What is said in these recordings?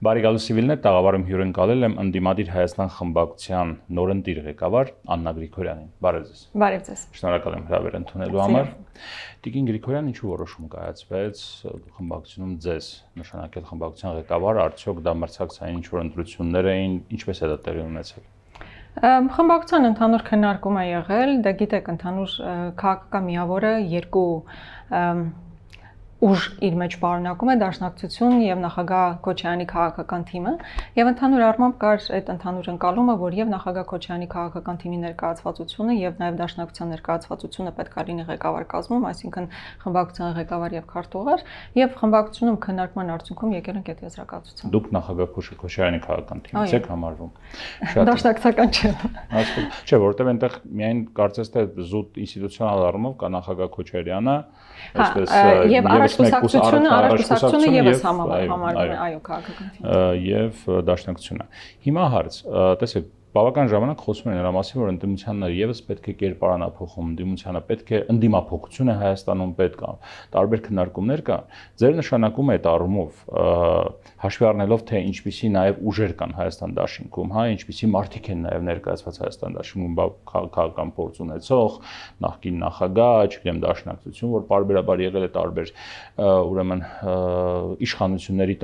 Բարի Սիվիլներ տաղավարում հյուրընկալել եմ ընդդիմադիր Հայաստան խմբակցության նորընտիր ղեկավար Աննա Գրիգորյանին։ Բարև ձեզ։ Բարև ձեզ։ Շնորհակալ եմ հրավեր ընդունելու համար։ Տիկին Գրիգորյան, ինչու որոշում կայացվեց խմբակցությունում ձեզ նշանակել խմբակցության ղեկավար, արդյոք դա մրցակցային ինչ-որ ընտրություններ էին, ինչպես է դա տեղի ունեցել։ Խմբակցության ընդհանուր քննարկում է եղել, դա գիտեք, ընդհանուր քաղաքական միավորը երկու ուժ իր մեջ պարունակում է Դաշնակցություն եւ նախագահ Քոչարյանի քաղաքական թիմը եւ ընդհանուր առմամբ կար այդ ընդհանուր ընկալումը, որ եւ նախագահ Քոչարյանի քաղաքական թիմի ներկայացվածությունը եւ նաեւ Դաշնակցության ներկայացվածությունը պետք է լինի ղեկավար կազմում, այսինքն խմբակցության ղեկավար եւ քարտուղար եւ խմբակցությունում քննարկման արդյունքում եկել ենք այդ եզրակացության։ Դուք նախագահ Քոչարյանի քաղաքական թիմից եք համարվում։ Դաշնակցական չէ։ Չէ, որտեղ այնտեղ միայն կարծես թե զուտ ինստիտուցիոնալ առումով կա նախագահ Քոչարյանը, այսպես եւ առաջկուսակցությունը եւս համարվում է, այո, քաղաքական թիմ։ Եվ Դաշնակցությունը։ Հիմա հարց, տեսեք, բավական ժամանակ խոսում են նրա մասին, որ ընդդիմությանը եւս պետք է կերպարանափոխում, ընդդիմությանը պետք է ընդդիմափոխություն է Հայաստանում պետք է, տարբեր քննարկումներ կան։ Ձեր նշանակում է այդ առումով, հաշվի առնելով թե ինչպիսի նաեւ ուժեր կան Հայաստան դաշինքում, հա, ինչպիսի մարդիկ են նաեւ ներկայացված Հայաստան դաշինքում, քաղաքական փորձ ունեցող, նախկին նախագահ, չգիտեմ, Դաշնակցություն, որ պարբերաբար եղել է տարբեր ուրեմն իշխանությունների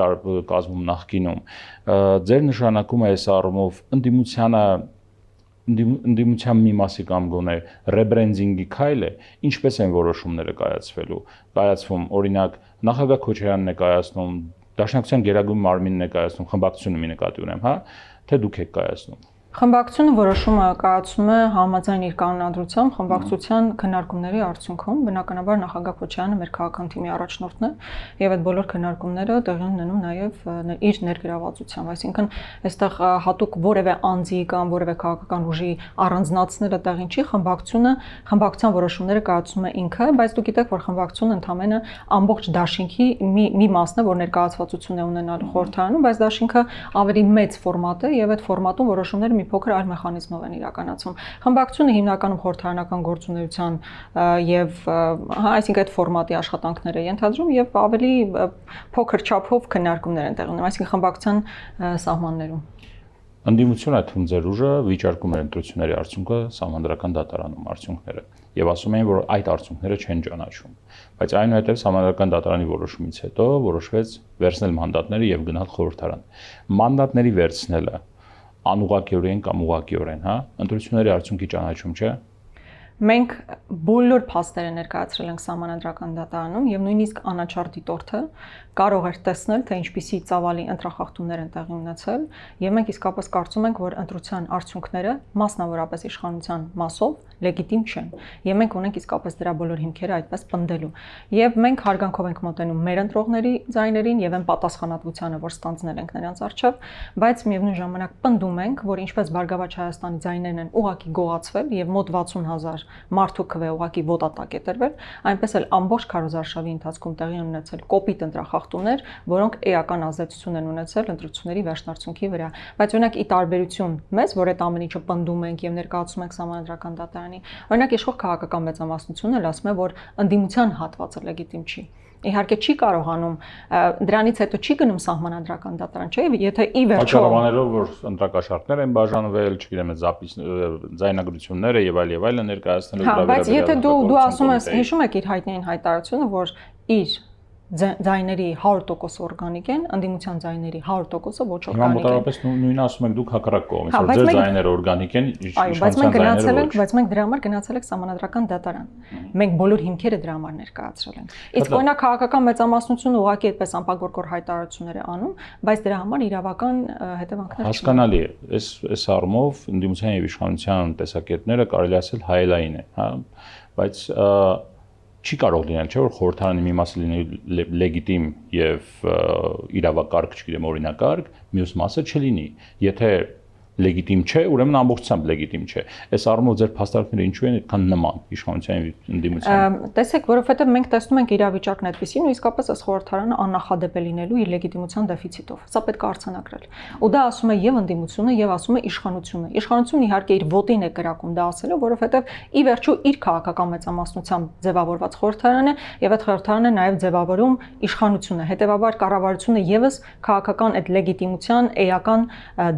կազմում նախկինում։ Ձեր նշանակում է այս առումով ընդդիմության մի մասի կամ գոնե ռեբրենդինգի քայլ է, ինչպես են որոշումները կայացվում, օրինակ նախագահ Քոչարյանն է կայացնում, Դաշնակցության գերագույն մարմինն է կայացնում, խմբակցությունը մի նկատի ունեմ, հա, թե դուք եք կայացնում։ Խմբակցությունը որոշումը կայացում է համաձայն իր կանոնադրությամբ խմբակցության քննարկումների արդյունքում, բնականաբար նախագահ Քոչարյանը մեր քաղաքական թիմի առաջնորդն է եւ այդ բոլոր քննարկումները տեղի ունենում նաեւ իր ներգրավվածությամբ, այսինքն այստեղ հատուկ որևէ անձի կամ որևէ քաղաքական ուժի առանձնացնելը տեղին չի, խմբակցության որոշումները կայացնում է ինքը, բայց դուք գիտեք, որ խմբակցությունը ընդհանրապես ամբողջ դաշինքի մի մասն է, որ ներկայացվածություն է ունենալու խորհրդարանում, բայց դաշինքը ավելի մեծ ֆորմատ է եւ այդ ֆորմատում որոշումները մի փոքր այլ մեխանիզմով են իրականացվում։ Խմբակցությունը հիմնականում խորհրդարանական գործունեության եւ այսինքն այդ ֆորմատի աշխատանքներ է ենթադրում եւ ավելի փոքր չափով քննարկումներ են տեղի ունենում, այսինքն խմբակցության սահմաններում։ Ընդդիմությունը, թվում ձեր ուժը վիճարկում էր ընտրությունների արդյունքը Սահմանադրական դատարանում արդյունքները եւ ասում էին, որ այդ արդյունքները չեն ճանաչում, բայց այնուհետեւ Սահմանադրական դատարանի որոշումից հետո որոշվեց վերցնել մանդատները եւ գնալ խորհրդարան։ Մանդատների վերցնելը անուղղակիորեն կամ ուղղակիորեն, հա, ընտրությունների արդյունքի ճանաչում չէ։ Մենք բոլոր փաստերը ներկայացրել ենք Սահմանադրական դատարանում եւ նույնիսկ անաչառ դիտորդը կարող էր տեսնել, թե ինչպիսի ծավալի ընտրախախտումներ են տեղի ունեցել եւ մենք իսկապես կարծում ենք, որ ընտրության արդյունքները մասնավորապես իշխանության մասով լեգիտիմ չեն եւ մենք ունենք իսկապես դրա բոլոր հիմքերը այդպես պնդելու եւ մենք հարգանքով ենք մոտենում մեր ընտրողների ձայներին եւ այն պատասխանատվությանը, որ ստանձնել ենք նրանց առջեւ, բայց միևնույն ժամանակ պնդում ենք, որ ինչպես Բարգավաճ Հայաստանի ձայներն են ուղղակի գողացվել եւ մոտ 60,000 մարդու քվե ուղղակի ոտատակ է տրվել, այնպես էլ ամբողջ քարոզարշավի ընթացքում տեղի են ունեցել կոպիտ ընտրախախտումներ, որոնք էական ազդեցություն են ունեցել ընտրությունների վերջնարդյունքի վրա։ Բայց օրինակ ի տարբերություն մեզ, որ այդ ամեն ինչը պնդում ենք եւ ներկայացում ենք Սահմանադրական դատարանի, օրինակ իշխող քաղաքական մեծամասնությունը ասում է, որ ընդդիմության հատվածը լեգիտիմ չի։ Իհարկե չի կարողանում դրանից հետո չի գնում Սահմանադրական դատարան, չէ՞, եթե ի վերջո պատճառաբանելով, որ ընտրակաշառքներ են բաժանվել, չգիտեմ, ձայնագրությունները եւ այլը ներկայացնելու դրա վերաբերյալ։ Բայց եթե դու ասում ես, հիշում եք իր հայտնի հայտարարությունը, որ իր ձայների 100% օրգանիկ են, ընդդիմության ձայների 100%-ը ոչ օրգանիկ են։ Հիմա մոտավորապես նույնը ասում եք դուք հակառակ կողմից, որ ձեր ձայները օրգանիկ են, իշխանության ձայները ոչ։ Բայց մենք դրա համար գնացել ենք Սահմանադրական դատարան։ Մենք բոլոր հիմքերը դրա համար ներկայացրել ենք։ Իսկ օրինակ քաղաքական մեծամասնությունը ուղղակի այդպես անպագորկոր հայտարարություններ է անում, բայց դրա համար իրավական հետևանքներ չկան։ Հասկանալի է։ Այս առումով ընդդիմության եւ իշխանության տեսակետները կարելի ասել հայելային է, հա, բայց չի կարող լինել, չէ՞ որ խորհրդարանի մի մասը լինի լեգիտիմ եւ իրավակարգ, չգիտեմ, օրինակարգ, մյուս մասը չլինի։ Եթե լեգիտիմ չէ, ուրեմն ամբողջությամբ լեգիտիմ չէ։ Այս առումով ձեր փաստարկները ինչու են այդքան նման իշխանության ընդդիմության։ Տեսեք, որովհետև մենք տեսնում ենք իրավիճակն այդպեսին ու իսկապես այս խորհրդարանը աննախադեպ է լինելու իր լեգիտիմության դեֆիցիտով։ Սա պետք է արձանագրել։ Ու դա ասում է եւ ընդդիմությունը, եւ ասում է իշխանությունը։ Իշխանությունն իհարկե իր ոտին է կրակում դա ասելով, որովհետև ի վերջո իր քաղաքական մեծամասնությամբ ձևավորված խորհրդարան է եւ այդ խորհրդարանը նաեւ ձևավորում իշխանությունը։ Հետեւաբար կառավարությունը եւս քաղաքական այդ լեգիտիմության էական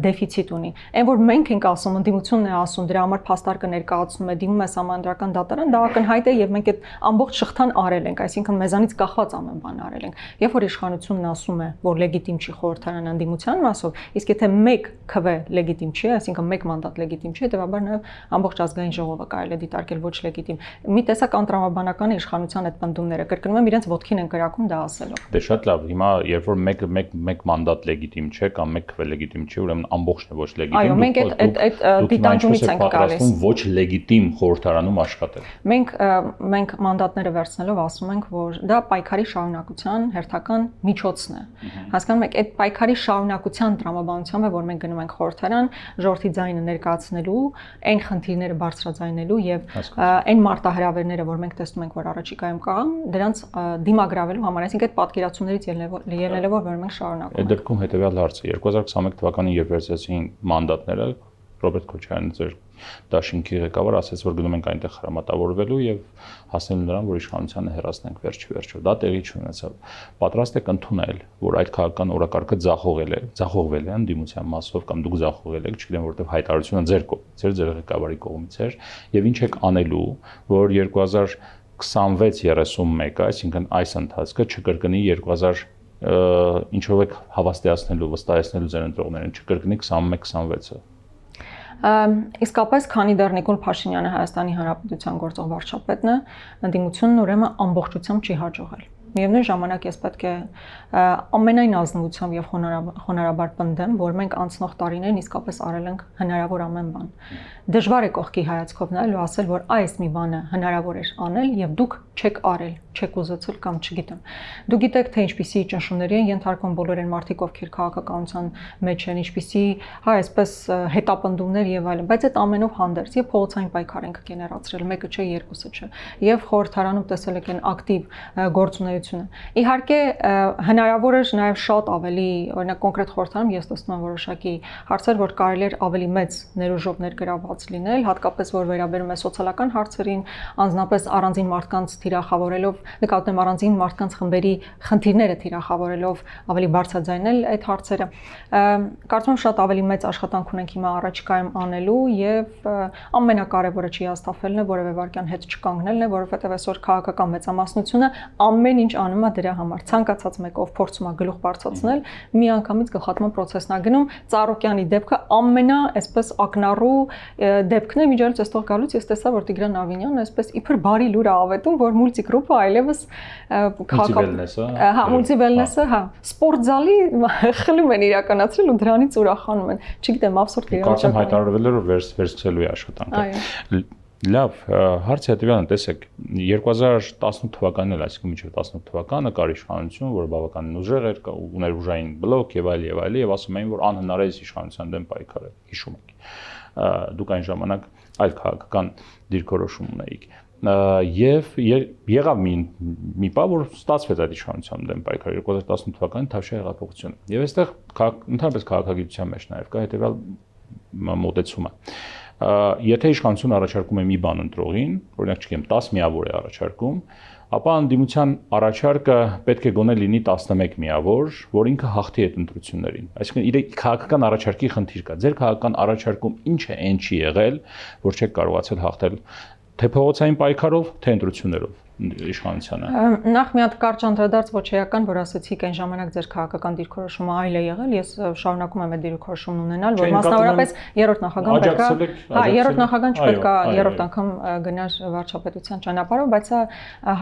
դեֆիցիտ ունի։ Այն որ մենք ենք ասում, ընդդիմությունն է ասում, դրա համար փաստարկը ներկայացնում է, դիմում է համանդրական դատարան, դա ակնհայտ է եւ մենք այդ ամբողջ շղթան արել ենք, այսինքն մեզանից կախված ամեն բան արել ենք։ Երբ որ իշխանությունն ասում է, որ լեգիտիմ չի խորհրդարան ընդդիմության մասով, իսկ եթե մեկ քվ լեգիտիմ չի, այսինքն մեկ մանդատ լեգիտիմ չի, հետեւաբար նաեւ ամբողջ ազգային ժողովը կարելի է դիտարկել ոչ լեգիտիմ։ Մի տեսակ անտրամաբանական է իշխանության այդ պնդումները, կրկնում եմ, իրենց ոտքին են կրակում դա ասելով։ Դե շատ լավ, հիմա երբ որ մեկ մանդատ լեգիտիմ չէ կամ մեկ քվ լեգիտիմ չի, ուրեմն ամբողջն է ոչ լեգիտիմ։ Այո, մենք այդ դիտանկյունից ենք գալիս։ Ոչ լեգիտիմ խորհրդարանում աշխատել։ Մենք մանդատները վերցնելով ասում ենք, որ դա պայքարի շարունակության հերթական միջոցն է։ Հասկանում եք, այդ պայքարի շարունակության տրամաբանությամբ է, որ մենք գնում ենք խորհրդարան, ժողովրդի ձայնը ներկայացնելու, այն խնդիրները բարձրաձայնելու եւ այն մարտահրավերները, որ մենք տեսնում ենք, որ առաջիկայում կան, դրանց դիմագրավելու համար, այսինքն այդ պատկերացումներից ելնելով, որ մենք շարունակում ենք։ Այդ դեպքում հետեւյալ հարցը 2021 թվականին երբ վերցեցին մանդատները, Ռոբերտ Քոչարյանը ձեր դաշինքի ղեկավար ասաց, որ գնում ենք այնտեղ հրամատավորվելու եւ հասնելու նրան, որ իշխանությանը հեռացնենք վերջի։ Դա տեղի չունեցավ։ Պատրաստ եք ընդունել, որ այդ քաղաքական օրակարգը ձախողվել է ընդդիմության մասով կամ դուք ձախողել եք, չգիտեմ, որովհետեւ հայտարարությունը ձեր ղեկավարի կողմից էր, եւ ինչ եք անելու, որ 2026-31, այսինքն այս ընթացքը չկրկնի 2000 ինչով եք հավաստիացնելու, վստահեցնելու ձեր ընտրողներին, չկրկնի 21-26-ը։ Իսկապես, քանի դեռ Նիկոլ Փաշինյանը Հայաստանի Հանրապետության գործող վարչապետն է, ընդդիմությունն ուրեմն ամբողջությամբ չի հաջողել։ Միևնույն ժամանակ ես պետք է ամենայն ազնվությամբ եւ խոնարհաբար պնդեմ, որ մենք անցնող տարիներին իսկապես արել ենք հնարավոր ամեն բան։ Դժվար է կողքի հայացքով նայել ու ասել, որ այս մի բանը հնարավոր էր անել եւ դուք չեք արել, չեք ուզեցել կամ չգիտեմ։ Դուք գիտեք, թե ինչպիսի ճնշումների են ենթարկվում բոլոր այն մարդիկ, ովքեր քաղաքականության մեջ են, ինչպիսի, այսպես հետապնդումներ եւ այլն, բայց այդ ամենով հանդերձ եւ փողոցային պայքար ենք գեներացրել, մեկը չէ, երկուսը չէ։ Եվ խորհրդարանում տեսել եք այն ակտիվ գործունեությունը։ Իհարկե հնարավոր էր նաեւ շատ ավելի, օրինակ կոնկրետ խորհրդարանում ես տեսնում եմ որոշակի հարցեր, որ կարելի էր ավելի մեծ ներուժով ներգրավված լինել, հատկապես որ վերաբերում է սոցիալական հարցերին, անձնապես առանձին մարդկանց թիրախավորելով, նկատեմ առանձին մարդկանց խմբերի խնդիրները թիրախավորելով ավելի բարձրաձայնել այդ հարցերը։ Կարծում եմ շատ ավելի մեծ աշխատանք ունենք հիմա առաջիկայում անելու եւ ամենակարևորը չի հաստատվելն է, որևէ վարքյան հետ չկանգնելն է, որովհետեւ այսօր քաղաքական մեծամասնությունը ամեն ինչ անում է դրա համար։ Ցանկացած մեկով փորձում է գլուխ բարձրացնել, միանգամից գլխատման process-ն է գնում։ Ծառուկյանի դեպքը ամենա այսպես ակնառու դեպքն է, միջալից այստեղ գալուց ես տեսա, որ Տիգրան Ավինյանն այսպես իբր բարի լուր է ավետում, որ մուլտիգրուպը այլևս մուլտիվելնեսը, սպորտ զալի խլում են իրականացրել ու դրանից ուրախանում են։ Չգիտեմ, абսուրդ է։ Կարծեմ հայտարարվել էր, որ վերսկսելու է աշխատանքը։ Լավ, հարցը հետևյալն է, տեսեք, 2018 թվականին էլ, այսինքն մինչև 18 թվականը կար իշխանություն, որը բավականին ուժեղ էր, ուներ ուժային բլոկ եւ այլ եւ ասում էին, որ անհնար է իշխանության դեմ պայքարել, հիշում եք։ Դուք այն ժամանակ այլ քաղաքական դիրքորոշում ունեիք։ Եվ եղավ մի բան, որ ստացվեց այդ իշխանության դեմ պայքարը 2018 թվականին Թավշյա հեղափոխությունը։ Եվ այստեղ ընդհանրապես քաղաքագիտության մեջ նաեւ կա հետեւյալ մոտեցումը։ Եթե իշխանությունը առաջարկում է մի բան ընտրողին, օրինակ չգիտեմ 10 միավոր է առաջարկում, ապա ընդդիմության առաջարկը պետք է գոնե լինի 11 միավոր, որ ինքը հաղթի այդ ընտրություններին։ Այսինքն իր քաղաքական առաջարկի խնդիր կա։ Ձեր քաղաքական առաջարկում ինչ է այն չի եղել, որ չեք կարողացել հաղթել թե փողոցային պայքարով, թե ընտրություններով իշխանությանը։ Նախ մի հատ կարճ անդրադարձ ոչ էական, որ ասացիք այն ժամանակ ձեր քաղաքական դիրքորոշումը այլ է եղել, ես շարունակում եմ այդ դիրքորոշումն ունենալ, որ մասնավորապես երրորդ նախագահան պետք է, երրորդ նախագահան չպետք է երրորդ անգամ գնար վարչապետության ճանապարհով, բայց սա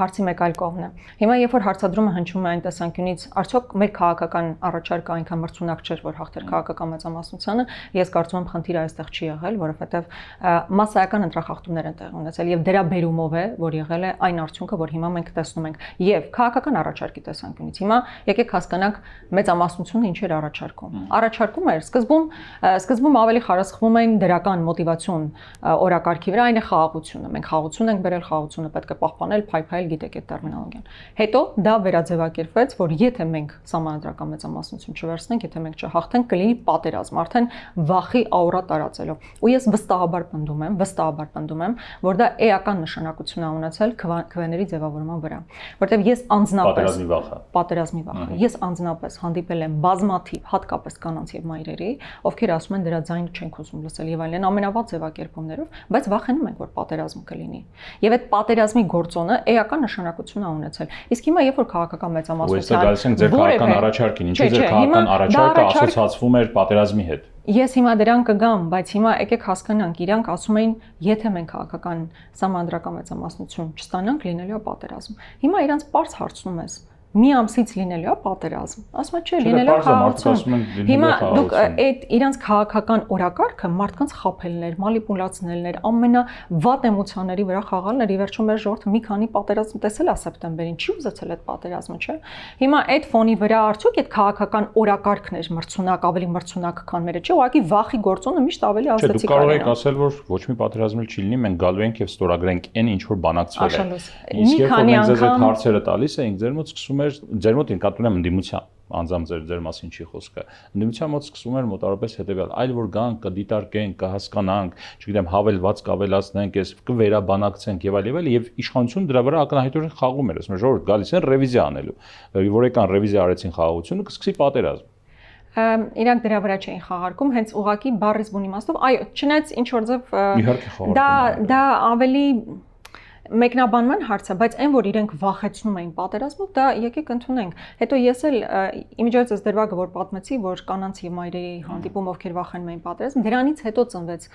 հարցի մեկ այլ կողմն է։ Հիմա երբ որ հարցադրումը հնչում է այն տեսանկյունից, արդյոք մեր քաղաքական առաջարկը այնքան մրցունակ չէր, որ հաղթեր քաղաքական մեծամասնությանը, ես կարծում եմ խնդիրը այստեղ չի եղել, որովհետև մասսայական ընտրախախտումներ են տեղի ունեցել եւ դրա բերումով է, որ եղել է այն արդյունքը, որ հիմա մենք տեսնում ենք, եւ քաղաքական առաջարկի տեսանկյունից։ Հիմա եկեք հասկանանք մեծամասնությունը ինչ էր առաջարկում։ Առաջարկում էր սկզբում ավելի խարսխվում էին դրական մոտիվացիոն օրակարգի վրա, այն է խաղաղությունը։ Մենք խաղաղություն ենք բերել, խաղաղությունը պետք է պահպանել, փայփայել, գիտեք այդ տերմինոլոգիան։ Հետո դա վերաձևակերպվեց, որ եթե մենք սահմանադրական մեծամասնություն չվերցնենք, եթե մենք չհաղթենք, կլինի պատերազմ, արդեն վախի աուրա տարածելով։ Ու ես վստահաբար պնդում եմ, որ դա էական նշանակություն է ունեցել քվեների ձևավորման վրա, որտեղ ես անձնապես պատերազմի վախը, ես անձնապես հանդիպել եմ բազմաթիվ, հատկապես կանանց եւ մայրերի, ովքեր ասում են դրա ձայնը չենք ուզում լսել եւ այլն, ամենավատ ձևակերպումներով, բայց վախենում ենք, որ պատերազմ կլինի։ Եվ այդ պատերազմի գործոնը էական նշանակություն է ունեցել։ Իսկ հիմա երբ որ քաղաքական մեծամասնության գալիս ենք ձեր քաղաքական առաջարկին, ինչու ձեր քաղաքական առաջարկը ասոցացվում էր պատերազմի հետ։ Ես հիմա դրան կգամ, բայց հիմա եկեք հասկանանք, իրանք ասում էին, եթե մենք քաղաքական սահմանադրական մեծամասնություն չստանանք, լինելու է պատերազմ։ Հիմա իրանք པարզ հարցնում ես, մի ամսից լինելու է պատերազմ։ Ասում են, չէ, լինելու է խաղաղություն։ Հիմա դուք այդ իրանք քաղաքական օրակարգը մարդկանց խաբելներ, մանիպուլացնելներ, ամենավատ էմոցիաների վրա խաղալներ, ի վերջո մեր ժողովուրդը մի քանի պատերազմ տեսել է սեպտեմբերին, չի ուզեցել այդ պատերազմը, չէ։ Հիմա այդ ֆոնի վրա արդյոք այդ քաղաքական օրակարգն էր մրցունակ, ավելի մրցունակ, քան մերը, չէ, ուղղակի վախի գործոնը միշտ ավելի ազդեցիկ է։ Դուք կարող եք ասել, որ ոչ մի պատերազմ չի լինի, մենք գալու ենք եւ ստորագրենք այն ինչ որ բանակցվել է։ Մի քանի անգամ հարցերը տալիս էինք, ձեր մոտ սկսում էր ձեր մոտ ինքնատուն եմ ընդդիմության անձամ ձեր մասին չի խոսքը ընդդիմության մոտ սկսում էր մոտավորապես հետեւյալ այլ որ գանք կդիտարկենք կհասկանանք չգիտեմ հավելված կավելացնենք ես կվերաբանակցենք եւ այլ եւ իշխանությունը դրա վրա ակնհայտորեն խաղում էր ասում ժողովուրդ գալիս են ռևիզիա անելու որ եկան ռևիզիա արեցին խաղաղությունը կսկսի պատերազմ իրանք դրա վրա չէին խաղարկում հենց ուղակի բառից բուն իմաստով այո չնայած ինչ որ ձև դա ավելի մեկնաբանման հարց է, բայց այն որ իրենք վախեցնում էին պատերազմով, դա եկեք ընդունենք։ Հետո ես էլ իմիջիայլոց դրվագը որ պատմեցի, որ կանանց եւ մայրերի հանդիպում ովքեր վախենում էին պատերազմ, դրանից հետո ծնվեց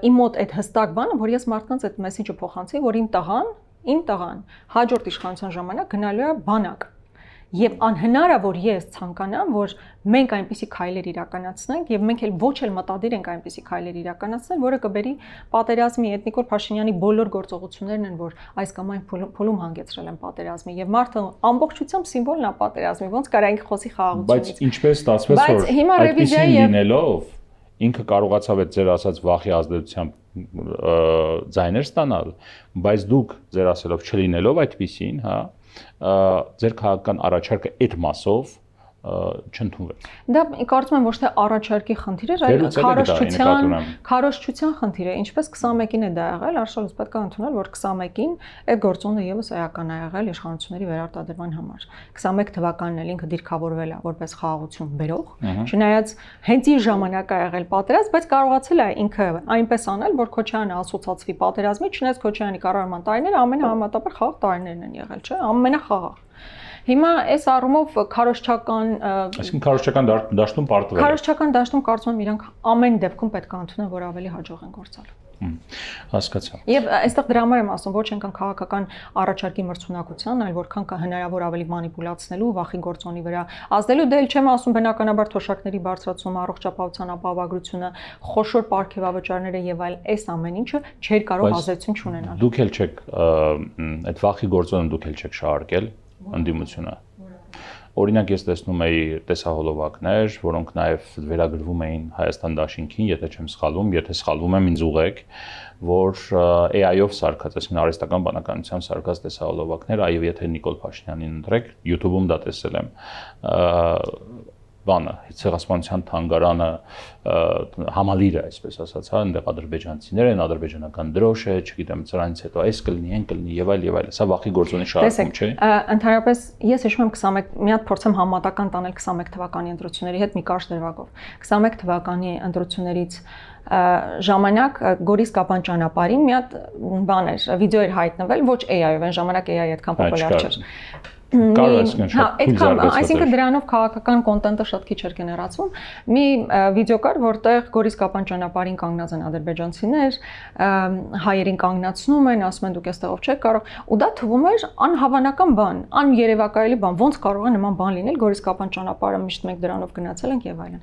իմ մոտ այդ հստակ բանը, որ ես մարդկանց այդ մեսեջը փոխանցի, որ իմ տղան հաջորդ իշխանության ժամանակ գնալու է բանակ։ Եվ անհնար է որ ես ցանկանամ, որ մենք այնպիսի քայլեր իրականացնենք եւ մենք էլ ոչ էլ մտադիր ենք այնպիսի քայլեր իրականացնել, որը կբերի պատերազմի այդ Նիկոլ Փաշինյանի բոլոր գործողություններն են, որ այս կամ այն փուլում հանգեցրել են պատերազմի եւ մարդը ամբողջությամբ սիմվոլն է պատերազմի, ոնց կարայինք խոսի խաղաղությունից։ Բայց ինչպես ստացվեց, որ այդպեսին լինելով ինքը կարողացավ այդ ձեր ասած վախի ազդեցությամբ ձայներ ստանալ, բայց դուք ձեր ասելով չլինելով այդպեսին, հա ձեր քաղաքական առաջարկը այդ մասով չընդունվեց։ Դա կարծում եմ ոչ թե առաջարկի խնդիր է, այլ քարոզչության խնդիր է, ինչպես 21-ին է դա եղել, արշալուց պետք է ընդունել, որ 21-ին այդ գործոնը եւս էական է եղել իշխանությունների վերարտադրման համար։ 21 թվականն էլ ինքը դիրքավորվել է որպես խաղաղություն բերող, չնայած հենց իր ժամանակ է եղել պատերազմ, բայց կարողացել է ինքը այնպես անել, որ Քոչարյանը ասոցացվի պատերազմի, չնայած Քոչարյանի կառավարման տարիները ամենահամատաբար խաղաղ տարիներն են եղել, չէ՞, ամենախաղաղ։ Հիմա այս առումով քարոզչական այսինքն քարոզչական դաշտում պարտվել է։ Քարոզչական դաշտում կարծում եմ իրանք ամեն դեպքում պետք է ընդունեն, որ ավելի հաջող են գործել։ Հասկացա։ Եվ այստեղ դրա համար եմ ասում, ոչ այնքան քաղաքական առաջարկի մրցունակության, այլ որքան կա հնարավոր ավելի մանիպուլացնելու, վախի գործոնի վրա ազդելու, դե էլ չեմ ասում բնականաբար թոշակների բարձրացումը, առողջապահության ապահովագրությունը, խոշոր պարգևավճարները եւ այլ այս ամեն ինչը չէր կարող ազդեցություն չունենալ։ Դուք էլ չեք այդ վախի գործոնը դուք էլ չեք շահարկել ընդդիմությունը։ Օրինակ ես տեսնում էի տեսահոլովակներ, որոնք նաև վերագրվում էին Հայաստան Դաշինքին, եթե չեմ սխալվում, եթե սխալվում եմ ինձ ուղեք, որ AI-ով սարքած, այսինքն արհեստական բանականությամբ սարքած տեսահոլովակներ, այո, եթե Նիկոլ Փաշինյանին ընտրեք, YouTube-ում դա տեսել եմ, բանը, ցեղասպանության թանգարանը համալիրը, այսպես ասած, հա, այնտեղ ադրբեջանցիներ են, ադրբեջանական դրոշ է, չգիտեմ, սրանից հետո այս կլինի, այն կլինի եւ այլ, սա վախի գործոնի շարքում չէ։ Ընդհանրապես ես հիշում եմ 21 մի հատ փորձեմ համատական տանել 21 թվականի ընտրությունների հետ մի կարճ դրվագով։ 21 թվականի ընտրություններից ժամանակ Գորիս-Կապան ճանապարհին մի հատ բան էր, վիդեո էր հայտնվել, ոչ AI-ով, այն ժամանակ AI այդքան պոպուլյար չէր։ Այսինքն դրանով քաղաքական կոնտենտը շատ քիչ էր գեներացվում։ Մի վիդեո կար, որտեղ Գորիս-Կապան ճանապարհին կանգնած են ադրբեջանցիներ, հայերին կանգնացնում են, ասում են դուք այստեղով չեք կարող, ու դա թվում էր անհավանական բան, աներևակայելի բան, ոնց կարող է նման բան լինել, Գորիս-Կապան ճանապարհը միշտ մենք դրանով գնացել ենք եւ այլն։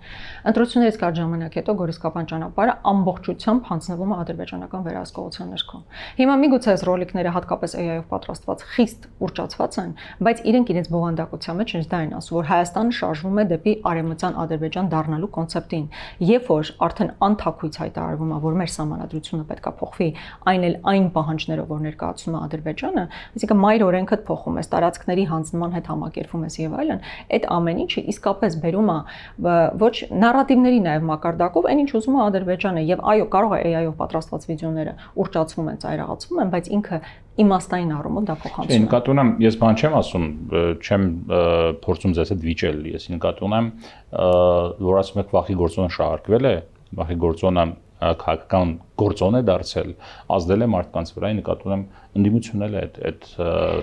Ընտրություններից կարճ ժամանակ հետո Գորիս-Կապան ճանապարհը ամբողջությամբ հանձնվում է ադրբեջանական վերահսկողության ներքո։ Հիմա միգուցե այս ռոլիկները հատկապես AI-ով պատրաստված խիստ ուռճացված են, բայց իրենք իրենց բովանդակության մեջ հենց դա են ասում, որ Հայաստանը շարժվում է դեպի արևմտյան Ադրբեջան դառնալու կոնցեպտին, երբ որ արդեն անթաքույց հայտարարվում է, որ մեր սահմանադրությունը պետք է փոխվի, այն էլ այն պահանջներով, որ ներկայացնում է Ադրբեջանը, այսինքն մայր օրենքդ փոխում ես, տարածքների հանձնման հետ համակերպվում ես եւ այլն, այդ ամեն ինչը իսկապես բերում է ոչ նարատիվների նաեւ մակարդակով, այն ինչ ուզում է Ադրբեջանը եւ այո, կարող է AI-ով պատրաստված վիդեոները ուռճացվում են, ծայրահացվում են, բայց ինքը իմաստային առումով դա փոխանցում է։ Նկատի ունեմ, ես բան չեմ ասում, չեմ փորձում ձեզ հետ վիճել, ես նկատի ունեմ, որ ասում եք վախի գործոնը շահարկվել է, վախի գործոնը քաղաքական գործոն է դարձել, ազդել է մարդկանց վրա, նկատի ունեմ ընդդիմությունն էլ է այդ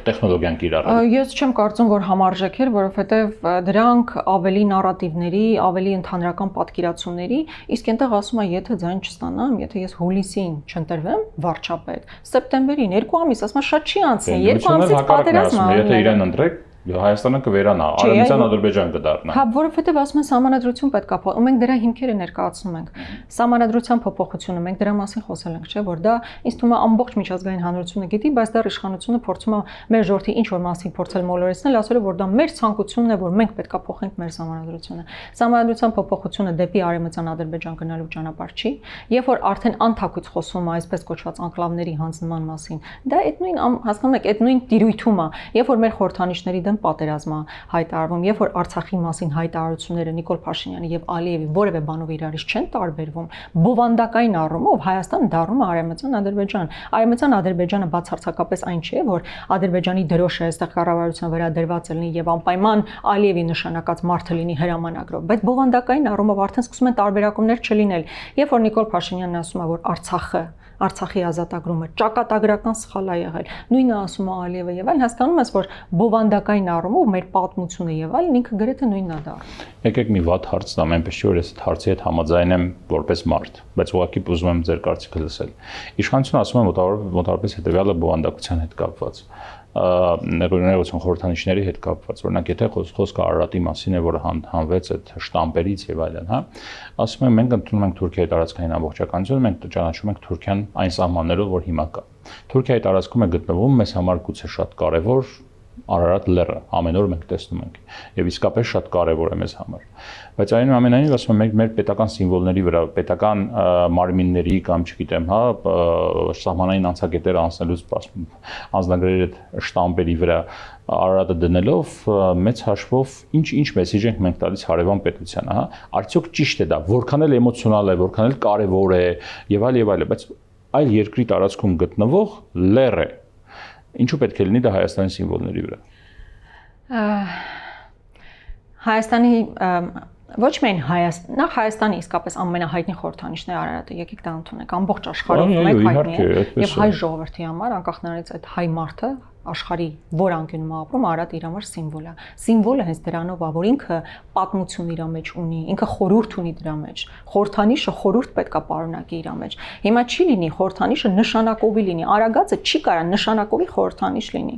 տեխնոլոգիան կիրառել։ Ես չեմ կարծում, որ համարժեք էր, որովհետև դրանք ավելի նարատիվների, ավելի ընդհանրական պատկերացումների, իսկ այնտեղ ասում է, եթե ձայն չստանամ, եթե ես հուլիսին չընտրվեմ վարչապետ, սեպտեմբերին 2 ամիս, ասում է շատ չի անցնի, 2 ամսից պատերազմ է։ Եթե իրեն ընտրեք Հայաստանը կվերանա, Արևմտյան Ադրբեջան կդառնա։ Հա, որովհետև ասում են սահմանադրություն պետք է փոխել, ու մենք դրա հիմքերը ներկայացնում ենք։ Սահմանադրության փոփոխությունը, մենք դրա մասին խոսել ենք, չէ՞, որ դա ինձ թվում է ամբողջ միջազգային հանրությունը գիտի, բայց դա իշխանությունը փորձում է մեր ժողովրդի ինչ որ մասին փորձել մոլորեցնել, ասելով, որ դա մեր ցանկությունն է, որ մենք պետք է փոխենք մեր սահմանադրությունը։ Սահմանադրության փոփոխությունը դեպի Արևմտյան Ադրբեջան գնալու ճանապարհ չի, երբ որ արդեն անթաքույց խոսում է այսպես կոչված անկլավների հանձնման մասին, դա այդ նույն հասկանում եք, այդ նույն տիրույթում է, երբ որ մեր խորհրդանիշների դեմ պատերազմը հայտարարվում, երբ որ Արցախի մասին հայտարարությունները Նիկոլ Փաշինյանի եւ Ալիևի որևէ բանով իրարից չեն տարբերվում, բովանդակային առումով Հայաստանը դառնում է Արևմտյան Ադրբեջան։ Արևմտյան Ադրբեջանը բացարձակապես այն չէ, որ Ադրբեջանի դրոշը այստեղ կառավարության վրա դրված լինի եւ անպայման Ալիևի նշանակած մարդը լինի հրամանագրով, բայց բովանդակային առումով արդեն սկսում են տարբերակումներ չլինել։ Երբ որ Նիկոլ Փաշինյանն ասում է, որ Արցախի ազատագրումը ճակատագրական սխալ է եղել։ Նույնը ասում է Ալիևը եւ այլն, հասկանում ես, որ բովանդակային առումով մեր պատմությունը եւ այլն ինքը գրեթե նույնն է դառնում։ Եկեք մի վատ հարց տամ, այնպես չէ որ ես այդ հարցի հետ համաձայն եմ որպես մարդ, բայց ուղղակի ուզում եմ ձեր կարծիքը լսել։ Իշխանությունը ասում է մոտավորապես հետեւյալը բովանդակության հետ կապված, ներողություն խորհրդանիշների հետ կապված, օրինակ եթե խոսքը Արարատի մասին է, որը հանվեց այդ շտամպերից եւ այլն, հա, ասում են մենք ընդունում ենք Թուրքիայի տարածքային ամբողջականությունը, մենք ճանաչում ենք Թուրքիան այն սահմաններով, որ հիմա կա։ Թուրքիայի տարածքում է գտնվում մեզ համար գուցե շատ կարեւոր Արարատ լեռը, ամեն օր մենք տեսնում ենք եւ իսկապես շատ կարեւոր է մեզ համար։ Բայց այնուամենայնիվ ասում եմ մեր պետական սիմվոլների վրա, պետական մարմինների կամ չգիտեմ, հա, սահմանային անցակետերը անցնելուց անձնագրերի այդ շտամպերի վրա Արարատը դնելով մեծ հաշվով ինչ մեսեջ ենք մենք տալիս հարևան պետությանը, հա, արդյոք ճիշտ է դա, որքան էլ էմոցիոնալ է, որքան էլ կարեւոր է եւ այլ, բայց այլ երկրի տարածքում գտնվող լեռ է։ Ինչու պետք է լինի դա Հայաստանի սիմվոլների վրա։ Հայաստանի ոչ միայն Հայաստանի իսկապես ամենահայտնի խորհրդանիշն է Արարատը, եկեք դա ընդունենք, ամբողջ աշխարհում մեկ հայտնի է եւ հայ ժողովրդի համար, անկախ նրանից այդ հայ մարդը աշխարհի որ անկյունում ապրում, Արարատը իր համար սիմվոլ է։ Սիմվոլը հենց դրանով է, որ ինքը պատմություն իր մեջ ունի, ինքը խորհուրդ ունի դրա մեջ։ Խորհրդանիշը խորհուրդ պետք է պարունակի իր մեջ։ Հիմա չի լինի խորհրդանիշը նշանակովի լինի, Արագածը չի կարա նշանակովի խորհրդանիշ լինի։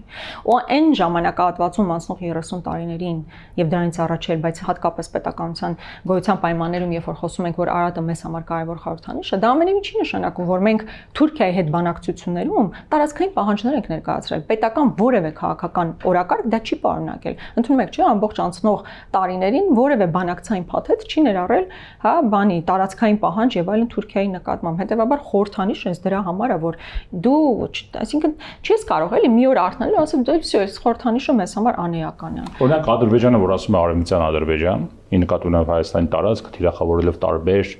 Ու այն ժամանակահատվածում անցնող 30 տարիներին եւ դրանից առաջ էլ, բայց հատկապես պետականության գոյության պայմաններում, երբ որ խոսում ենք, որ Արարատը մեզ համար կարևոր խորհրդանիշ է, դա ամենևին չի նշանակում, որ մենք Թուրքիայի հետ բանակցություններում տարածքային պահանջներ ենք ներկայացրել։ Պետական որևէ քաղաքական օրակարգ դա չի պարունակել։ Ընդունում եք, չէ՞, ամբողջ անցնող տարիներին որևէ բանակցային փաթեթ չի ներառել, հա, բանի տարածքային պահանջ եւ այլն Թուրքիայի նկատմամբ։ Հետեւաբար խորհրդանիշ էս դրա համար է, որ դու, այսինքն չես կարող էլի մի օր արթնալ ու ասել, դու всё, այս խորհրդանիշը մեզ համար անեական է։ Օրինակ Ադրբեջանը, որ ասում է Արևմտյան Ադրբեջան, ի նկատի ունենալով Հայաստանի տարածքը թիրախավորելով տարբեր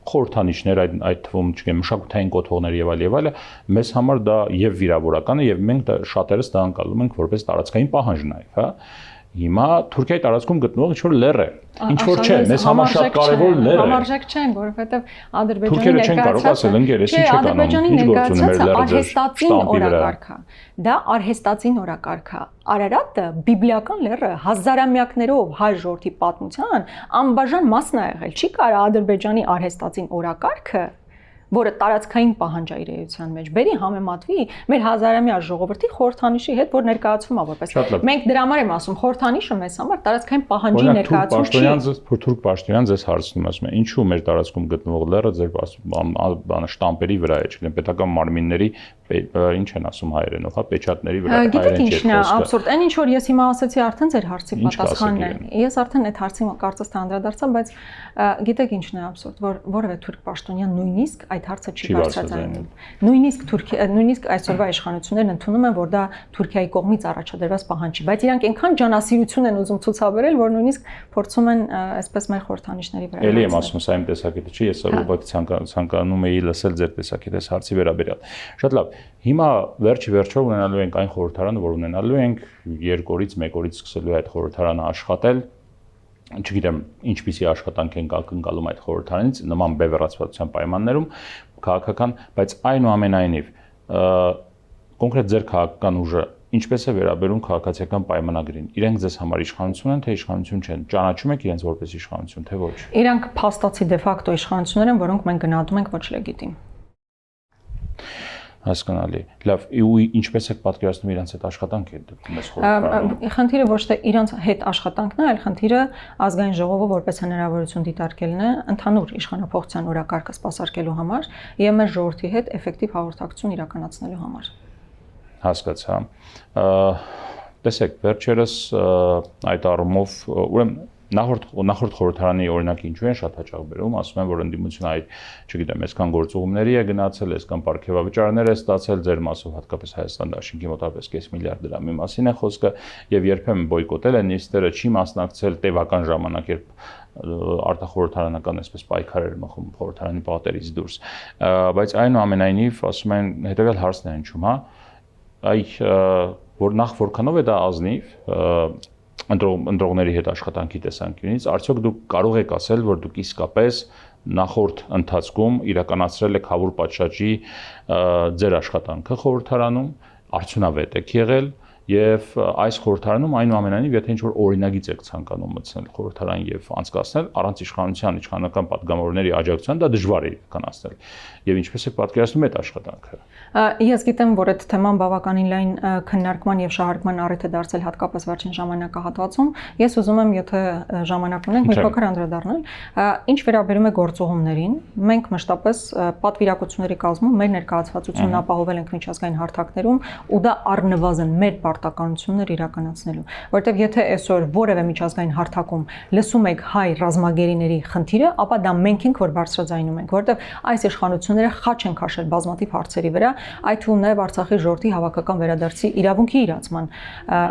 խորհրդանիշներ, այդ թվում, չգիտեմ, մշակութային կոթողներ եւ այլ, մեզ համար դա եւ վիրավորական է եւ մենք դա շատերս դա անցալում ենք որպես տարածքային պահանջ նաեւ, հա։ Հիմա Թուրքիայի տարածքում գտնվող ինչ-որ լեռ է։ Ինչ որ չէ, մեզ համար շատ կարևոր լեռ է։ Համարժեք չեն, որովհետև Ադրբեջանի Թուրքերը չեն կարող ասել, ընկեր, ես ինչ եք անում, ինչ գործ ունի մեր լեռը շտամպի վրա։ Դա արհեստածին օրակարգ է։ Արարատը բիբլիական լեռը հազարամյակներով հայ ժողովրդի պատմության անբաժան մասն է եղել։ Չի կարող Ադրբեջանի արհեստածին օրակարգը, որը տարածքային պահանջ է իր էության մեջ, բերի համեմատվի մեր հազարամյա ժողովրդի խորհրդանիշի հետ, որ ներկայացվում է որպես։ Մենք դրա համար եմ ասում, խորհրդանիշը մեզ համար տարածքային պահանջի ներկայացում չի։ Թուրք Պաշտոնյան ձեզ հարցնում ասում է, ինչու մեր տարածքում գտնվող լեռը ձեր բանը շտամպերի վրա է, չգիտեմ, պետական մարմինների ինչ են ասում հայերենով, հա, պեչատների վրա հայերեն չէ։ Գիտեք ինչն է աբսուրդ, այն ինչ որ ես հիմա ասացի արդեն ձեր հարցի պատասխանն է։ Ես արդեն այդ հարցին կարծես թե անդրադարձա, բայց գիտեք ինչն է աբսուրդ, որ որևէ թուրք պաշտոնյան նույնիսկ այդ հարցը չի բարձրացնում։ Նույնիսկ այսօրվա իշխանություններն ընդունում են, որ դա Թուրքիայի կողմից առաջադրված պահանջ չի, բայց իրանք այնքան ջանասիրություն են ուզում ցուցաբերել, որ նույնիսկ փորձում են այսպես մեր խորհրդանիշների վրա։ Էլի եմ ասում, սա իմ տեսակետը չի, ես ուղղակի ցանկանում էի լսել ձեր տեսակետը այս հարցի վերաբերյալ։ Շատ լավ։ Հիմա վերջի վերջով ունենալու ենք այն խորհրդարանը, որ ունենալու ենք 2 օրից 1 օրից սկսելու է այդ խորհրդարանը աշխատել։ Չգիտեմ, ինչպիսի աշխատանք են ակնկալում այդ խորհրդարանից, նման բևեռացվածության պայմաններում քաղաքական, բայց այնուամենայնիվ կոնկրետ ձեր քաղաքական ուժը ինչպես է վերաբերում քաղաքացիական պայմանագրին։ Իրենք ձեզ համար իշխանություն են, թե իշխանություն չեն։ Ճանաչում եք իրենց որպես իշխանություն, թե ոչ։ Իրանք փաստացի դե ֆակտո իշխանություններ են, որոնք մենք գնահատում ենք ոչ լեգիտիմ։ Հասկանալի։ Լավ, ու ինչպես եք պատկերացնում իրենց այդ աշխատանքը մեզ խորհրդարանում։ Խնդիրը ոչ թե իրենց հետ աշխատանքն է, այլ խնդիրը ազգային ժողովը որպես հնարավորություն դիտարկելն է ընդհանուր իշխանապողության օրակարգը սպասարկելու համար եւ մեր ժողովրդի հետ էֆեկտիվ հաղորդակցություն իրականացնելու համար։ Հասկացա։ Տեսեք, վերջերս այդ առումով, ուրեմն նախորդ խորհրդարանի օրինակի ինչու են շատ հաճախ բերում, ասում են, որ ընդդիմությունը այդ, չգիտեմ, այսքան գործուղումների է գնացել, այսքան պարգևավճարներ է ստացել, ձեր մասով հատկապես Հայաստան դաշինքի մոտավորապես 5 միլիարդ դրամի մասին է խոսքը, եւ երբեմն բոյկոտել են նիստերը, չի մասնակցել տևական ժամանակ, երբ արտախորհրդարանական այսպես պայքար էր մխում խորհրդարանի պատերից դուրս, բայց այնուամենայնիվ ասում են հետեւյալ հարցն է հնչում, հա, որ նախ որքանով է դա ազնիվ ընտրողների հետ աշխատանքի տեսանկյունից, արդյոք դուք կարող եք ասել, որ դուք իսկապես նախորդ ընթացքում իրականացրել եք հավուր պատշաճի ձեր աշխատանքը խորհրդարանում, արդյունավետ եք եղել եւ այս խորհրդարանում այնուամենայնիվ եթե ինչ-որ օրինագիծ եք ցանկանում մտցնել խորհրդարան եւ անցկացնել առանց իշխանական պատգամավորների աջակցության դա դժվար է իրականացնել եւ ինչպես եք պատկերացնում այդ աշխատանքը։ Ես գիտեմ, որ այդ թեման բավականին լայն քննարկման եւ շահարկման առիթ է դարձել հատկապես վերջին ժամանակահատվածում։ Ես ուզում եմ, եթե ժամանակ ունենք, մի փոքր անդրադառնալ։ Ինչ վերաբերում է գործուղումներին, մենք մշտապես պատվիրակությունների կազմում մեր ներկայացվածությունն ապահովել ենք միջազգային հարթակներում ու դա առնվազն մեր պարտականություններ իրականացնելու, որտեղ եթե այսօր որևէ միջազգային հարթակում լսում եք հայ ռազմագերիների խնդիրը, ապա դա մենք ենք, որ բարձրաձայնում ենք, որտեղ այս իշխանությունները խաչ են քաշել բազմաթիվ հարցերի վրա, այդ թվում նաև Արցախի ժողովրդի հավաքական վերադարձի իրավունքի իրացման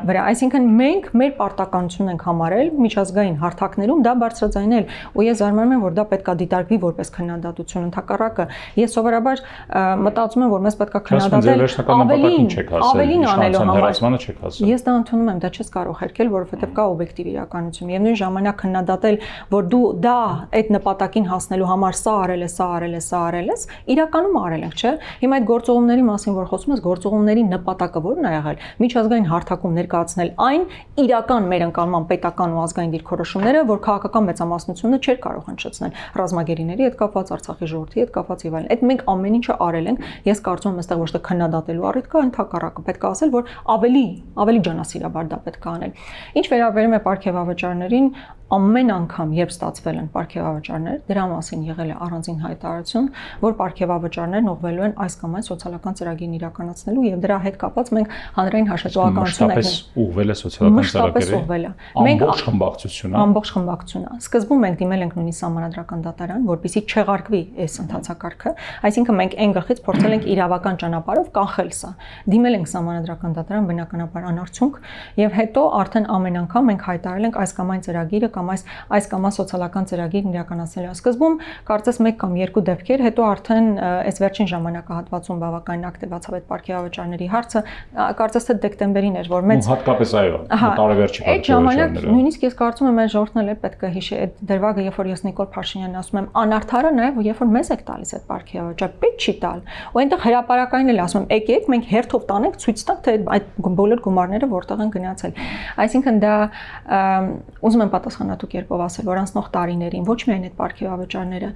վրա, այսինքն մենք մեր պարտականությունն ենք համարել միջազգային հարթակներում դա բարձրաձայնել, ու ես զարմանում եմ, որ դա պետք է դիտարկվի որպես քննադատություն, ընդհակառակը ես սովորաբար մտածում եմ, որ մեզ պետք է քննադատել ավելին անելու համար։ Ես դա ընդունում եմ, դա չես կարող հերքել, որովհետև կա օբյեկտիվ իրականություն։ Եվ նույն ժամանակ քննադատել, որ դու դա այդ նպատակին հասնելու համար սա արել ես, իրականում արել ենք, չէ՞։ Հիմա այդ գործողումների մասին, որ խոսում ես, գործողումների նպատակը ո՞րն է եղել։ Միջազգային հարթակում ներկայացնել այն իրական մեր ընկալման պետական ու ազգային դիրքորոշումները, որ քաղաքական մեծամասնությունը չէր կարող հնչեցնել ռազմագերիների հետ կապված, Արցախի ժողովրդի հետ կապված եւ այլն։ Այդ մենք ամեն ինչը արել ենք։ Ես կարծում եմ, այստեղ ոչ թե քննադատելու առիթ կա, ընդհակառակը պետք է ասել, որ ավելի ջանասիրաբար դա պետք է անել։ Ինչ վերաբերում է պարգևավճարներին, ամեն անգամ, երբ ստացվել են պարգևավճարներ, դրա մասին եղել է առանձին հայտարարություն, որ պարգևավճարներն ուղղվելու են այս կամ այն սոցիալական ծրագիրն իրականացնելու եւ դրա հետ կապված մենք հանրային հաշվետվականություն ենք ուղղվել է սոցիալական ծրագրերի։ Ամբողջ խմբակցությունը։ Սկզբում մենք դիմել ենք նույնիսկ սահմանադրական դատարան, որպեսզի չեղարկվի այս ընթացակարգը, այսինքն մենք այն գլխից փորձել ենք իրավական ճանապարհով կանխել սա։ Դիմել ենք սահմանադրական դատարան, բնականաբար անարդյունք, եւ հետո արդեն ամեն անգամ մենք հայտարարել ենք այս կամ այն ծրագիրը կամ այս կամ այն սոցիալական ծրագիրն իրականացնելու սկզբում կարծես 1 կամ 2 դեպքեր, հետո արդեն այս վերջին ժամանակահատվածում բավականին ակտիվացավ այդ պարքեվավճարների հարցը, կարծես թե դեկտեմբերին էր, որ մեծ հատկապես այո, տարեվերջի այդ ժամանակ նույնիսկ ես կարծում եմ այս ժողովրդն էլ պետք է հիշի այդ դրվագը, երբ որ ես Նիկոլ Փաշինյանն ասում եմ անարդարը նաև երբ որ մեզ եք տալիս այդ պարքեվավճար, պետք չի տալ, ու այնտեղ հրապարակային էլ ասում եմ եկեք մենք հերթով տանենք ցույց տանք թե այդ բոլոր գումարները որտեղ են գնացել, այսինքն դա ուզում եմ պատասխանատու կերպով ասել, որ անցնող տարիներին ոչ միայն այդ պարքեվավճարները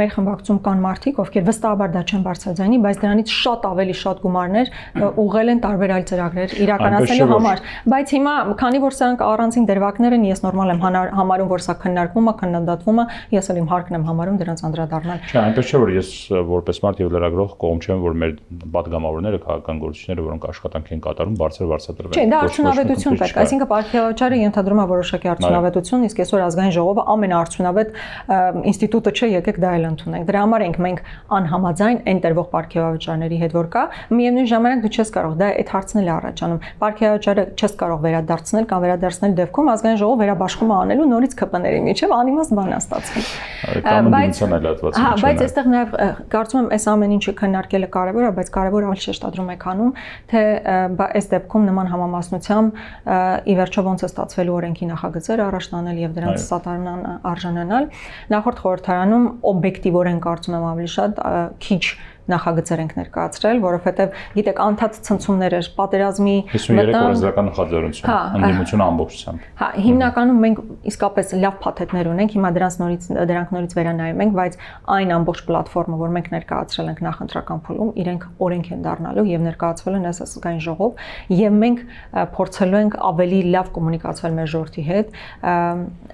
մեր խմբակցում կան մարդիկ, ովքեր վստահաբար դա չեն բարձրաձայնի, բայց դրանից շատ ավելի շատ գումարներ ուղղել են տարբեր այլ ծրագրեր իրականացնելու համար, բայց հիմա քանի որ սրանք առանձին դրվագներ են, ես նորմալ եմ համարում, որ սա քննարկվում է, քննադատվում է, ես էլ իմ հարկն եմ համարում դրանց անդրադառնալ։ Չէ, այնպես չէ, որ ես որպես մարդ եւ լրագրող կողմ չեմ, որ մեր պատգամավորները, քաղաքական գործիչները, որոնք աշխատանք են կատարում, բարձրացրվեն։ Չէ, դա արդյունավետություն պետք է, այսինքն պարքեվավճարը ենթադրում է որոշակի արդյունավետություն, իսկ այսօր ազգային ժողովը ամենաարդյունավետ ինստիտուտը չէ, եկեք դա էլ ընդունենք։ Դրա համար ենք մենք անհամաձայն այն տրվող պարքեվավճարների հետ որ կա, միևնույն ժամանակ դու չես կարող, դա այդ հարցն էլ առաջանում։ Պարքեվավճարը չես կարող վերադարձնել կամ վերադարձնել դեպքում ազգային ժողովը վերաբաշխում է անելու նորից ԿՊ-ների միջև անիմաստ բան է ստացվում։ Բայց այստեղ նաև կարծում եմ այս ամեն ինչը քննարկելը կարևոր է, բայց կարևոր ավելի շեշտադրում եք անում, թե այս դեպքում նման համամասնությամբ ի վերջո ոնց է ստացվելու օրենքի նախագծերը առաջ տանել եւ դրանց սատարման արժանանալ։ Նախորդ խորհրդարանում օբյեկտիվորեն կարծում եմ ավելի շատ քիչ նախագծեր ենք ներկայացրել, որովհետև գիտեք անդադ ցնցումներ էր, պատերազմի 53 օրենսդրական նախաձեռնություն, ընդդիմությունը ամբողջությամբ։ Հա, հիմնականում մենք իսկապես լավ փաթեթներ ունենք, հիմա դրանք նորից վերանայում ենք, բայց այն ամբողջ պլատֆորմը, որ մենք ներկայացրել ենք նախընտրական փուլում, իրենք օրենք են դառնալու եւ ներկայացվել են այս ազգային ժողով, եւ մենք փորձելու ենք ավելի լավ կոմունիկացվել մեր ժողովրդի հետ,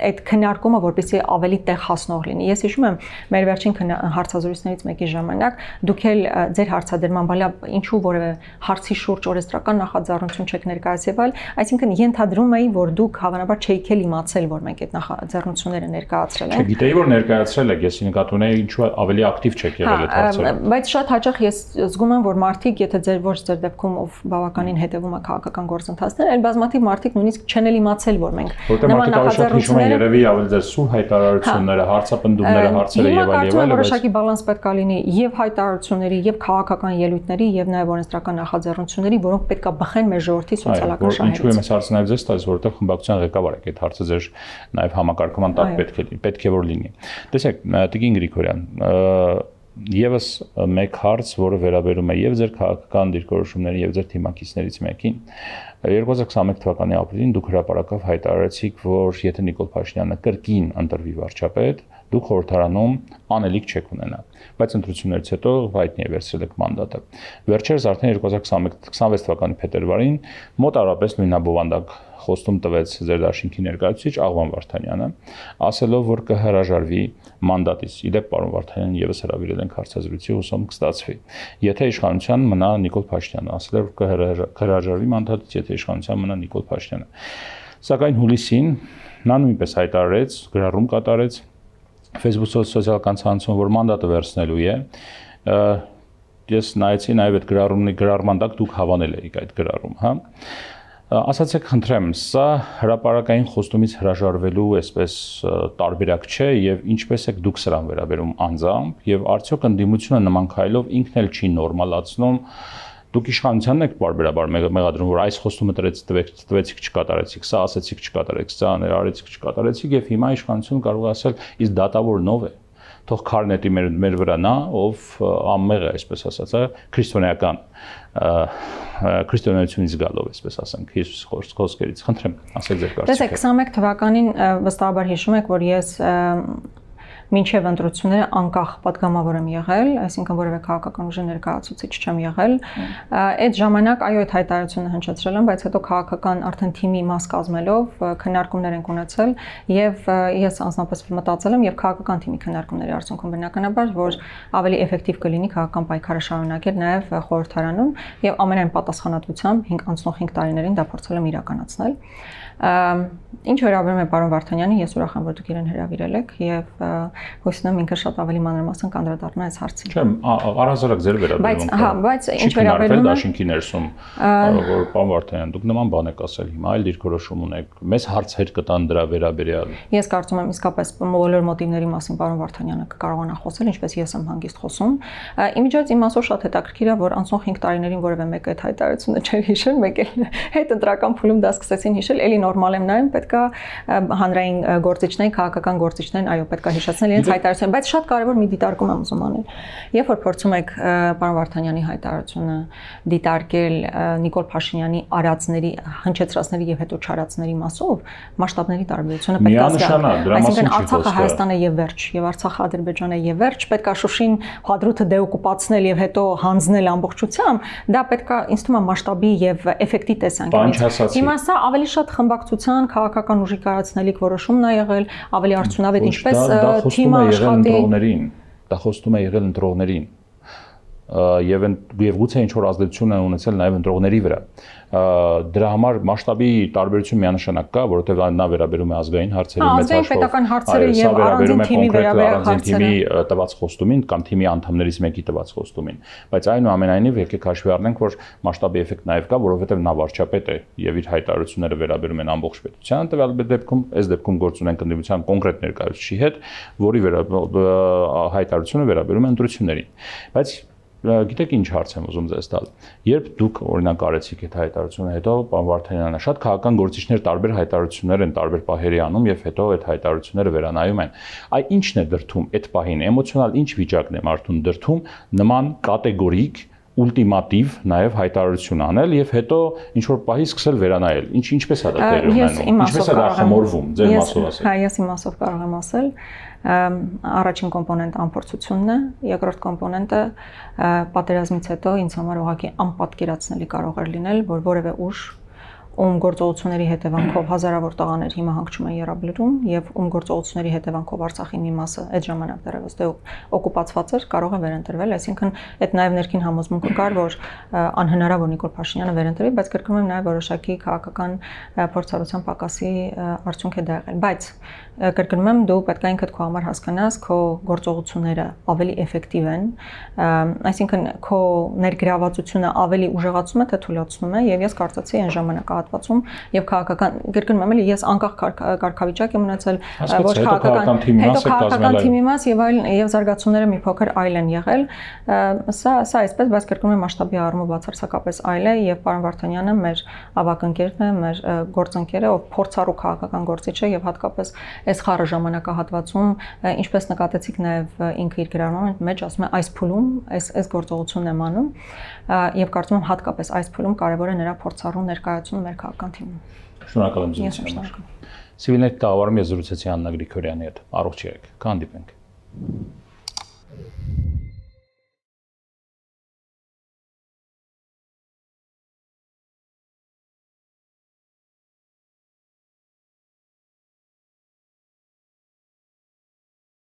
այդ քննարկումը որպեսզի ավելի տեղ հասնող լինի։ Ես հիշում եմ մեր վերջին հարցազրույցներից մեկի ժամանակ դուք ձեր հարցադրման բալա ինչու որևէ հարցի շուրջ օրենսդրական նախաձեռնություն չեք ներկայացրել, այլ այսինքն ենթադրում էի, որ դուք հավանաբար չէիք էլ իմացել, որ մենք այդ նախաձեռնությունները ներկայացրել ենք։ Չգիտեի, որ ներկայացրել եք, ես նկատի ունեի ինչու ավելի ակտիվ չեք եղել այդ հարցերում։ Բայց շատ հաճախ ես զգում եմ, որ մարդիկ, եթե ձեր դեպքում ով բավականին հետևում է քաղաքական գործընթացներին, այլ բազմաթիվ մարդիկ նույնիսկ չեն էլ իմացել, որ մենք նման նախաձեռնությունները երևի ավելի ձեր սուր հայտարարությունները, հարցապնդումները, հարցերը եւ այլն, որոշակի բալանս պետք է լինի եւ հայտարարությունների եւ քաղաքական ելույթների եւ նաեւ օրենսդրական նախաձեռնությունների, որոնք պետք է բխեն մեր ժողովրդի սոցիալական շահերից։ Ինչու եմ այս հարցը նաեւ ձեզ տալիս, որովհետեւ խմբակցության ղեկավար եք, այդ հարցը ձեր նաեւ համակարգման տակ պետք է որ լինի։ Տեսեք, Տիկին Գրիգորյան, եւս մեկ հարց, որը վերաբերում է եւ ձեր քաղաքական դիրքորոշումներին եւ ձեր թիմակիցներից մեկին, 2021 թվականի ապրիլին դուք հրապարակավ հայտարարեցիք, որ եթե Նիկոլ Փաշինյանը կրկին ընտրվի վարչապետ, դուք խորհրդարանում անելիք չեք ունենա, բայց ընտրություններից հետո հայտնի է վերցրել եք մանդատը։ Վերջերս արդեն 2026 թվականի փետրվարին մոտ առապես նույնաբովանդակ խոստում տվեց ձեր դաշինքի ներկայացուցիչ Աղվան Վարդանյանը, ասելով, որ կհրաժարվի մանդատից։ Իդեպ պարոն Վարդանյանն եւս հրավիրել են հարցազրույցի, հուսում կստացվի։ Եթե իշխանության մնա Նիկոլ Փաշինյանը, ասել էր, որ կհրաժարվի մանդատից, եթե իշխանության մնա Նիկոլ Փաշինյանը։ Սակայն հուլիսին նա նույնպես հայտարարեց, գրառում կատարեց Facebook սոցիալական ցանցում, որ մանդատը վերցնելու է։ Ես նայեցի նաև այդ գրառման տակ դուք հավանել եք այդ գրառում, հա։ Ասացեք, խնդրեմ, սա հրապարակային խոստումից հրաժարվելու այսպես տարբերակ չէ եւ ինչպես եք դուք սրան վերաբերում անձամբ եւ արդյոք ընդդիմությունը նման քայլով ինքն էլ չի նորմալացնում։ Դուք իշխանությանն եք բարբերաբար մեղադրում, որ այս խոստումը տվեցիք չկատարեցիք, սա ասեցիք չկատարեցիք, սա ներառեցիք չկատարեցիք եւ հիմա իշխանությունը կարող է ասել, իսկ դատավորն ով է։ Թող քարնետի մեր վրա նա, ով անմեղ է, այսպես ասած, քրիստոնեական քրիստոնեությունից գալով, այսպես ասենք, Հիսուս խոսքերից։ Խնդրեմ, ասեք ձեր կարծիքը։ Տեսեք, 21 թվականին վստահաբար հիշում եք, որ ես մինչև ընտրությունները անկախ պատգամավոր եմ եղել, այսինքն որևէ քաղաքական ուժի ներկայացուցիչ չեմ եղել։ Այդ ժամանակ այո, այդ հայտարարությունը հնչեցրել եմ, բայց հետո քաղաքական արդեն թիմի մաս կազմելով քննարկումներ ենք ունեցել եւ ես անձնապես մտածել եմ եւ քաղաքական թիմի քննարկումների արդյունքում բնականաբար, որ ավելի էֆեկտիվ կլինի քաղաքական պայքարը շարունակել նաեւ խորհրդարանում եւ ամենայն պատասխանատվությամբ անցնող 5 տարիներին դա փորձել եմ իրականացնել։ Ինչ վերաբերում է պարոն Վարդանյանին, ես ուրախ եմ, որ դուք իրեն հրավիրել եք եւ հույս ունեմ ինքը շատ ավելի մանրամասն կանդրադառնա այս հարցին։ Չէ, առհասարակ ձեր վերաբերմունքը։ Բայց ինչ վերաբերում է դաշինքի ներսում, որ պարոն Վարդանյան, դուք նման բան եք ասել հիմա, այլ դիրքորոշում ունեք, մեծ հարցեր կտան դրա վերաբերյալ։ Ես կարծում եմ իսկապես բոլոր մոտիվների մասին պարոն Վարդանյանը կկարողանա խոսել, ինչպես ես եմ հանգիստ խոսում։ Իմիջիայից իմասով շատ հետաքրքիր է, որ անցնող 5 տարիներին որևէ մեկը այդ հայտարարությունը չէր հիշել, մեկ էլ հետ ընտրական փուլում դա սկսեցին հիշել, էլի նորմալ եմ նայում, պետքա հանրային գործիչներին, քաղաքական գործիչներին, այո, պետքա հիշեցնել իրենց հայտարարությունը, բայց շատ կարևոր մի դիտարկում եմ ուզում անել։ Երբ որ փորձում եք պարոն Վարդանյանի հայտարարությունը դիտարկել Նիկոլ Փաշինյանի արածների, հնչեցրածների եւ հետո չարածների մասով, մասշտաբների տարբերությունը պետք է զգալ։ Այսինքն Արցախը Հայաստանը եւ վերջ, եւ Արցախը Ադրբեջանը եւ վերջ, պետք է Շուշին Հադրութը դեօկուպացնել եւ հետո հանձնել ամբողջությամբ, դա պետք է ինձ թվում է մասշտաբի եւ էֆեկտի տեսանկյունից։ Հիմա սա ավելի շատ խմբակցության քաղաքական ուժի կայացնելիք որոշումն է եղել, ավելի արդյունավետ ինչպես թիմը աշխատի։ Դա խոստում է եղել ընտրողներին եւ գուցե ինչ որ ազդեցություն է ունեցել նաեւ ընտրողների վրա։ Դրա համար մասշտաբի տարբերություն միանշանակ կա, որովհետեւ նա վերաբերում է ազգային հարցերին, մեծ հաշվով պետական հարցերը եւ առանձին թիմի վերաբերյալ հարցերը, թիմի տված խոստումին կամ թիմի անդամներից մեկի տված խոստումին, բայց այնուամենայնիվ եկեք հաշվի առնենք, որ մասշտաբի էֆեկտ նաեւ կա, որովհետեւ նա վարչապետ է եւ իր հայտարարությունները վերաբերում են ամբողջ պետության, տվյալ դեպքում, այս դեպքում գործ ունենք ընդդիմության կոնկրետ ներկայացուցիչի հետ, որի հայտարարությունը վերաբերում է ընտրություններին, բայց գիտեք ինչ հարց եմ ուզում ձեզ տալ։ Երբ դուք օրինակ արեցիք այդ հայտարարությունը, հետո պարոն Վարդանյանը շատ քաղաքական գործիչներ տարբեր հայտարարություններ են տարբեր պահերի անում եւ հետո այդ հայտարարությունները վերանայում են։ Այ ինչն է դրթում այդ պահին, էմոցիոնալ ինչ վիճակն է մարդուն դրթում նման կատեգորիկ ուլտիմատիվ նաև հայտարարություն անել եւ հետո ինչ որ պահի սկսել վերանայել։ Ինչպես է դա տեղի ունենում։ Ինչպես է դա խմորվում, ձեր մասով ասել։ Հա, ես իմասով կարող եմ ասել։ Առաջին կոմպոնենտը անփորձությունն է, երկրորդ կոմպոնենտը պատերազմից հետո ինձ համար ուղղակի անպատկերացնելի կարող էր լինել, որ որևէ ուժ ում գործողությունների հետևանքով հազարավոր տղաներ հիմա հանգչում են Եռաբլուրում եւ ում գործողությունների հետևանքով Արցախի մի մասը այդ ժամանակ դեռևս օկուպացված էր, կարող է վերընտրվել, այսինքն այդ նաեւ ներքին համոզմունքը կար, որ անհնարավոր որ Նիկոլ Փաշինյանը վերընտրվի, բայց կրկնում եմ նաեւ որոշակի քաղաքական փորձառության պակասի արդյունք է դա եղել, բայց կրկնում եմ, դու պետք է ինքդ քո համար հասկանաս, քո գործողությունները ավելի էֆեկտիվ են, այսինքն քո ներգրավվածությունը ավելի ուժեղացում է թե թույլատրում է եւ ես կարծացի այն ժամանակահատվածում եւ քաղաքական կրկնում եմ, ես անկախ կարգավիճակ եմ ունեցել, ոչ քաղաքական թիմի մաս եւ այլն եւ զարգացումները մի փոքր այլ են եղել, սա այսպես, բայց կրկնում եմ մասշտաբի առումով բացարձակապես այլ է եւ պարոն Վարդանյանը մեր ավագ ընկերն է, մեր գործընկերը, ով փորձառու քաղաքական գործիչ է եւ հատկապես այս խառը ժամանակահատվածում, ինչպես նկատեցիք նաև ինքը իր գրառման մեջ ասում է այս փուլում, այս գործողությունն եմ անում եւ կարծում եմ հատկապես այս փուլում կարեւոր է նրա փորձառու ներկայացումը մեր քաղաքական թիմում։ Շնորհակալ եմ ձեզ համար։ Սիվիլների տաղավարում ես զրուցեցի Աննա Գրիգորյանի հետ։ Առողջ եղեք։ Կհանդիպենք։